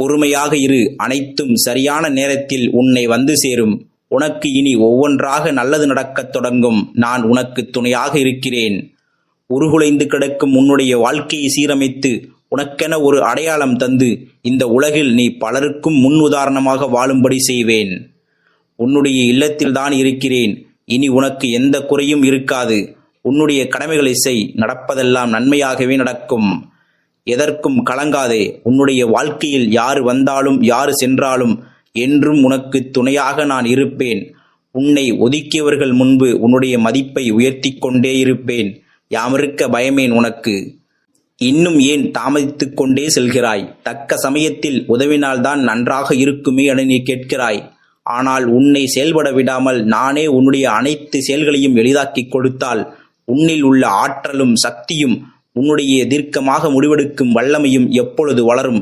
பொறுமையாக இரு, அனைத்தும் சரியான நேரத்தில் உன்னை வந்து சேரும். உனக்கு இனி ஒவ்வொன்றாக நல்லது நடக்கத் தொடங்கும். நான் உனக்கு துணையாக இருக்கிறேன். உருகுலைந்து கிடக்கும் உன்னுடைய வாழ்க்கையை சீரமைத்து உனக்கென ஒரு அடையாளம் தந்து இந்த உலகில் நீ பலருக்கும் முன் உதாரணமாக வாழும்படி செய்வேன். உன்னுடைய இல்லத்தில்தான் இருக்கிறேன். இனி உனக்கு எந்த குறையும் இருக்காது. உன்னுடைய கடமைகளை செய், நடப்பதெல்லாம் நன்மையாகவே நடக்கும். எதற்கும் கலங்காதே. உன்னுடைய வாழ்க்கையில் யாரு வந்தாலும் யாரு சென்றாலும் என்றும் உனக்கு துணையாக நான் இருப்பேன். உன்னை ஒதுக்கியவர்கள் முன்பு உன்னுடைய மதிப்பை உயர்த்தி கொண்டே இருப்பேன். யாமிருக்க பயமேன் உனக்கு? இன்னும் ஏன் தாமதித்துக் கொண்டே செல்கிறாய்? தக்க சமயத்தில் உதவினால்தான் நன்றாக இருக்குமே என நீ கேட்கிறாய். ஆனால் உன்னை செயல்பட விடாமல் நானே உன்னுடைய அனைத்து செயல்களையும் எளிதாக்கி கொடுத்தால் உன்னில் உள்ள ஆற்றலும் சக்தியும் உன்னுடைய தீர்க்கமாக முடிவெடுக்கும் வல்லமையும் எப்பொழுது வளரும்?